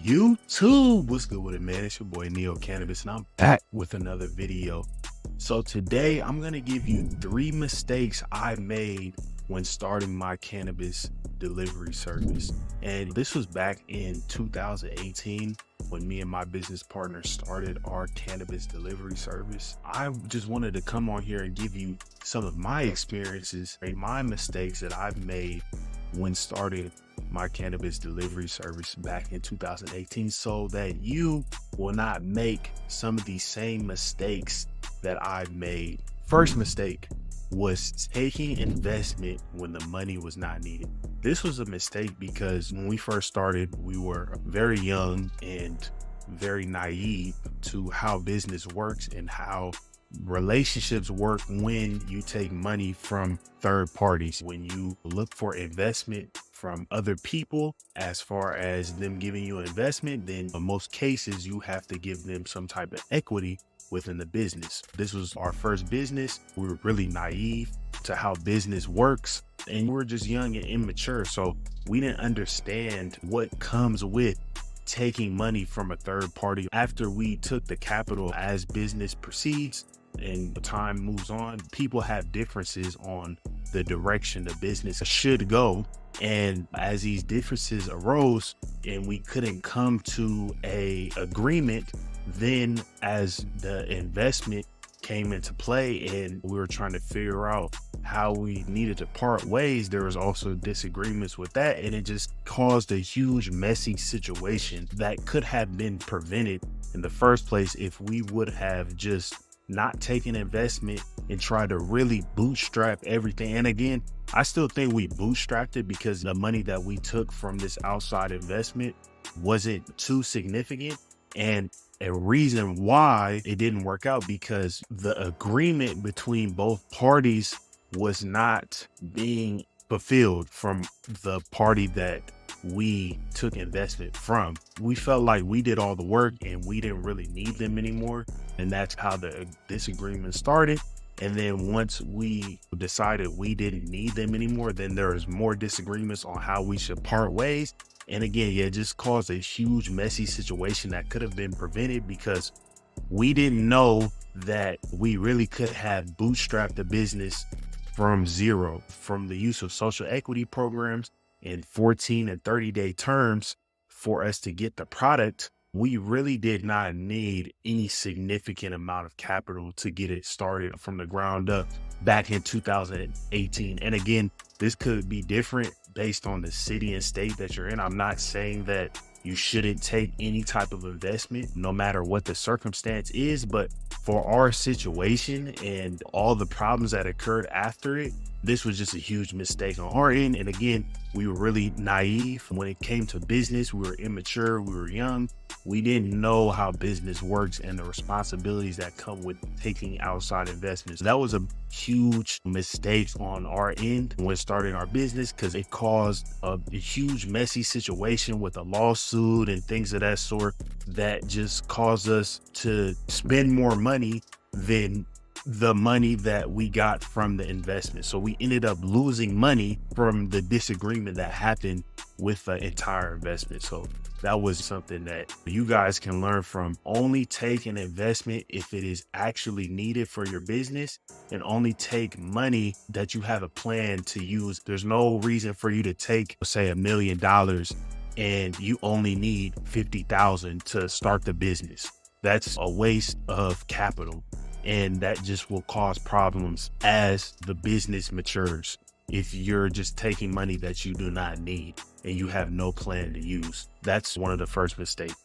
YouTube, what's good with it, man? It's your boy Neo Cannabis, and I'm back with another video. So today I'm gonna give you 3 mistakes I made when starting my cannabis delivery service. And this was back in 2018 when me and my business partner started our cannabis delivery service. I just wanted to come on here and give you some of my experiences and my mistakes that I've made when starting my cannabis delivery service back in 2018, so that you will not make some of these same mistakes that I've made. First mistake was taking investment when the money was not needed. This was a mistake because when we first started, we were very young and very naive to how business works and how relationships work when you take money from third parties. When you look for investment from other people, as far as them giving you an investment, then in most cases you have to give them some type of equity within the business. This was our first business. We were really naive to how business works, and we were just young and immature, so we didn't understand what comes with taking money from a third party. After we took the capital, as business proceeds and time moves on, people have differences on the direction the business should go. And as these differences arose and we couldn't come to a agreement, then as the investment came into play and we were trying to figure out how we needed to part ways, there was also disagreements with that, and it just caused a huge messy situation that could have been prevented in the first place if we would have just not taken investment and tried to really bootstrap everything. And again, I still think we bootstrapped it because the money that we took from this outside investment wasn't too significant. And a reason why it didn't work out, because the agreement between both parties was not being fulfilled from the party that we took investment from. We felt like we did all the work and we didn't really need them anymore. And that's how the disagreement started. And then once we decided we didn't need them anymore, then there was more disagreements on how we should part ways. And again, yeah, it just caused a huge messy situation that could have been prevented because we didn't know that we really could have bootstrapped the business from zero, from the use of social equity programs in 14 and 30-day terms for us to get the product. We really did not need any significant amount of capital to get it started from the ground up back in 2018. And again, this could be different based on the city and state that you're in. I'm not saying that you shouldn't take any type of investment, no matter what the circumstance is, but for our situation and all the problems that occurred after it, this was just a huge mistake on our end. And again, we were really naive when it came to business. We were immature, we were young. We didn't know how business works and the responsibilities that come with taking outside investments. That was a huge mistake on our end when starting our business, because it caused a huge messy situation with a lawsuit and things of that sort that just caused us to spend more money than the money that we got from the investment. So we ended up losing money from the disagreement that happened with the entire investment. So that was something that you guys can learn from. Only take an investment if it is actually needed for your business, and only take money that you have a plan to use. There's no reason for you to take, say, $1 million and you only need 50,000 to start the business. That's a waste of capital. And that just will cause problems as the business matures if you're just taking money that you do not need and you have no plan to use. That's one of the first mistakes.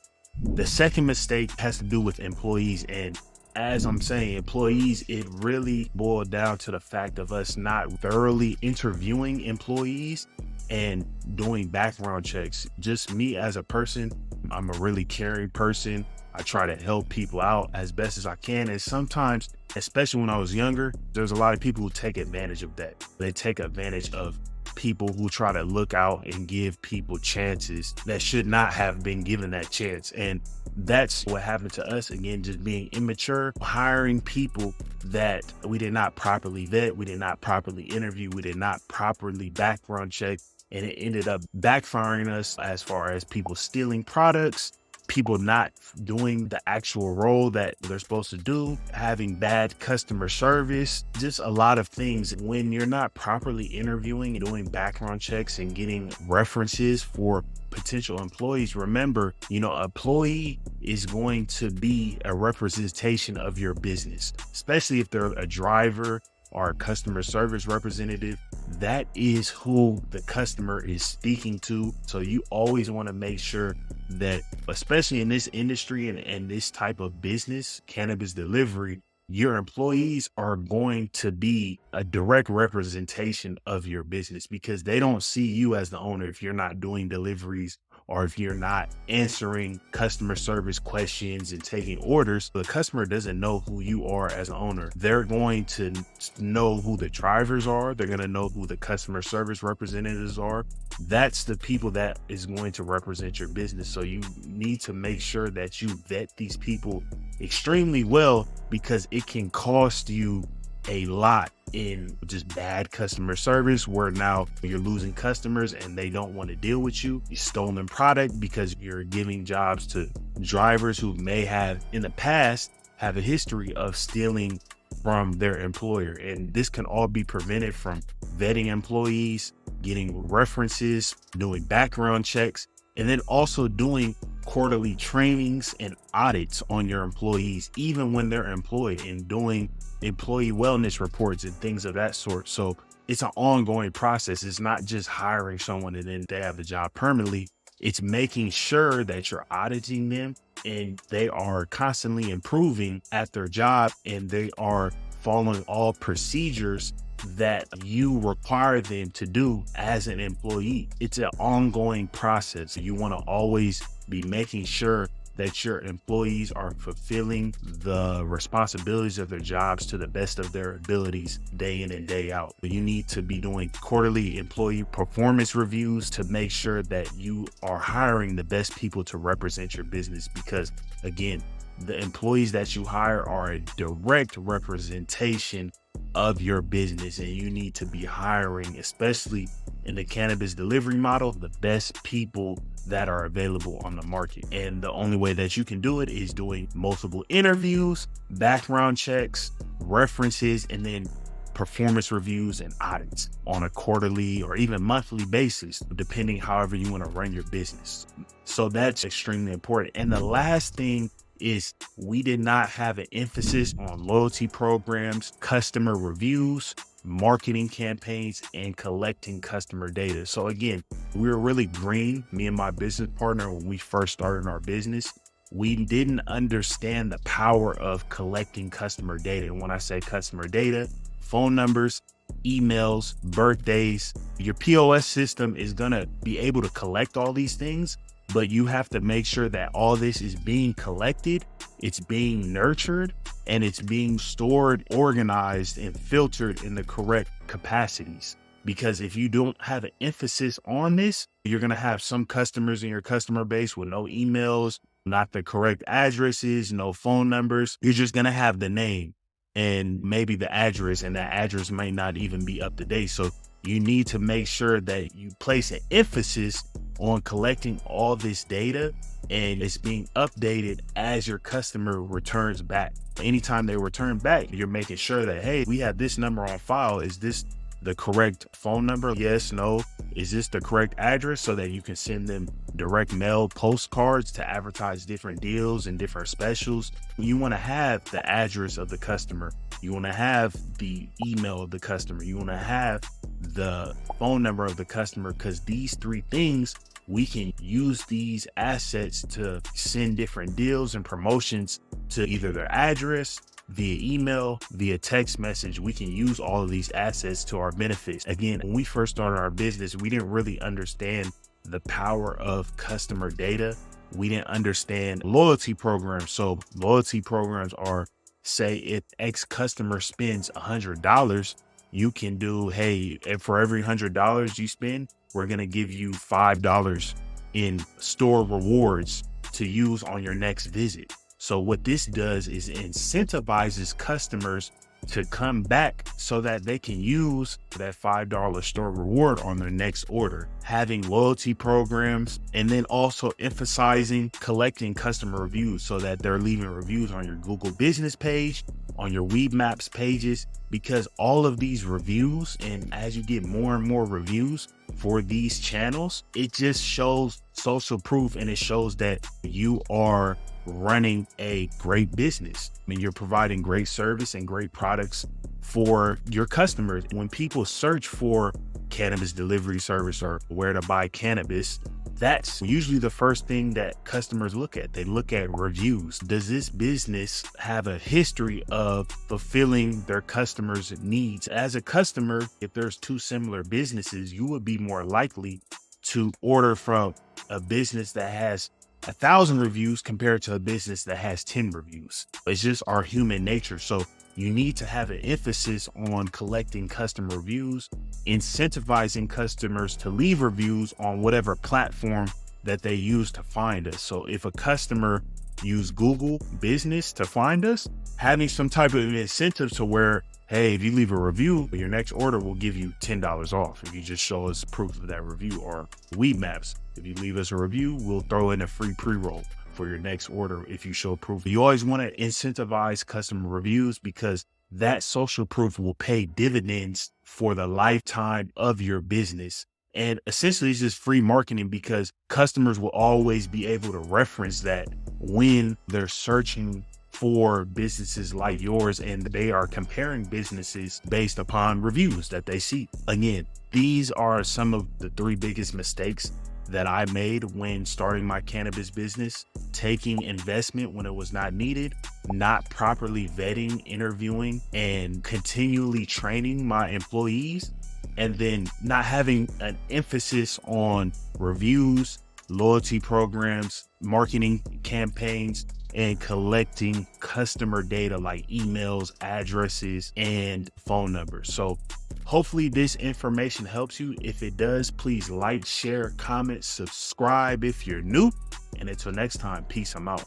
The second mistake has to do with employees. And as I'm saying, employees, it really boiled down to the fact of us not thoroughly interviewing employees and doing background checks. Just me as a person, I'm a really caring person. I try to help people out as best as I can. And sometimes, especially when I was younger, there's a lot of people who take advantage of that. They take advantage of people who try to look out and give people chances that should not have been given that chance. And that's what happened to us. Again, just being immature, hiring people that we did not properly vet, we did not properly interview, we did not properly background check, and it ended up backfiring us as far as people stealing products, people not doing the actual role that they're supposed to do, having bad customer service, just a lot of things. When you're not properly interviewing and doing background checks and getting references for potential employees, remember, employee is going to be a representation of your business, especially if they're a driver or a customer service representative. That is who the customer is speaking to. So you always want to make sure that, especially in this industry and this type of business, cannabis delivery, your employees are going to be a direct representation of your business, because they don't see you as the owner if you're not doing deliveries or if you're not answering customer service questions and taking orders. The customer doesn't know who you are as an owner. They're going to know who the drivers are. They're going to know who the customer service representatives are. That's the people that is going to represent your business. So you need to make sure that you vet these people extremely well, because it can cost you a lot in just bad customer service, where now you're losing customers and they don't want to deal with you. You stolen product because you're giving jobs to drivers who may have in the past have a history of stealing from their employer. And this can all be prevented from vetting employees, getting references, doing background checks, and then also doing quarterly trainings and audits on your employees, even when they're employed, and doing employee wellness reports and things of that sort. So it's an ongoing process. It's not just hiring someone and then they have the job permanently. It's making sure that you're auditing them and they are constantly improving at their job, and they are following all procedures that you require them to do as an employee. It's an ongoing process. You want to always be making sure that your employees are fulfilling the responsibilities of their jobs to the best of their abilities day in and day out. You need to be doing quarterly employee performance reviews to make sure that you are hiring the best people to represent your business, because again, the employees that you hire are a direct representation of your business, and you need to be hiring, especially in the cannabis delivery model, the best people that are available on the market. And the only way that you can do it is doing multiple interviews, background checks, references, and then performance reviews and audits on a quarterly or even monthly basis, depending however you want to run your business. So that's extremely important. And the last thing is, we did not have an emphasis on loyalty programs, customer reviews, marketing campaigns, and collecting customer data. So again, we were really green, me and my business partner, when we first started our business. We didn't understand the power of collecting customer data. And when I say customer data, phone numbers, emails, birthdays, your POS system is going to be able to collect all these things, but you have to make sure that all this is being collected, it's being nurtured, and it's being stored, organized, and filtered in the correct capacities. Because if you don't have an emphasis on this, you're going to have some customers in your customer base with no emails, not the correct addresses, no phone numbers. You're just going to have the name and maybe the address, and that address may not even be up to date. So you need to make sure that you place an emphasis on collecting all this data, and it's being updated as your customer returns back. Anytime they return back, you're making sure that, hey, we have this number on file. Is this the correct phone number? Yes, no. Is this the correct address? So that you can send them direct mail postcards to advertise different deals and different specials. You want to have the address of the customer. You want to have the email of the customer. You want to have the phone number of the customer, because these three things, we can use these assets to send different deals and promotions to either their address, via email, via text message. We can use all of these assets to our benefits. Again, when we first started our business, we didn't really understand the power of customer data. We didn't understand loyalty programs. So loyalty programs are, say if X customer spends $100, you can do, hey, for every $100 you spend, we're going to give you $5 in store rewards to use on your next visit. So what this does is incentivizes customers to come back so that they can use that $5 store reward on their next order. Having loyalty programs, and then also emphasizing collecting customer reviews so that they're leaving reviews on your Google business page, on your Weed Maps pages, because all of these reviews, and as you get more and more reviews for these channels, it just shows social proof, and it shows that you are running a great business. I mean, you're providing great service and great products for your customers. When people search for cannabis delivery service or where to buy cannabis, that's usually the first thing that customers look at. They look at reviews. Does this business have a history of fulfilling their customers' needs? As a customer, if there's two similar businesses, you would be more likely to order from a business that has 1,000 reviews compared to a business that has 10 reviews. It's just our human nature. So you need to have an emphasis on collecting customer reviews, incentivizing customers to leave reviews on whatever platform that they use to find us. So if a customer used Google Business to find us, having some type of incentive to where, hey, if you leave a review, your next order will give you $10 off if you just show us proof of that review. Or Weed Maps, if you leave us a review, we'll throw in a free pre-roll for your next order if you show proof. You always want to incentivize customer reviews because that social proof will pay dividends for the lifetime of your business. And essentially it's just free marketing because customers will always be able to reference that when they're searching for businesses like yours and they are comparing businesses based upon reviews that they see. Again, these are some of the 3 biggest mistakes that I made when starting my cannabis business: taking investment when it was not needed, not properly vetting, interviewing, and continually training my employees, and then not having an emphasis on reviews, loyalty programs, marketing campaigns, and collecting customer data like emails, addresses, and phone numbers. So hopefully this information helps you. If it does, please like, share, comment, subscribe if you're new. And until next time, peace. I'm out.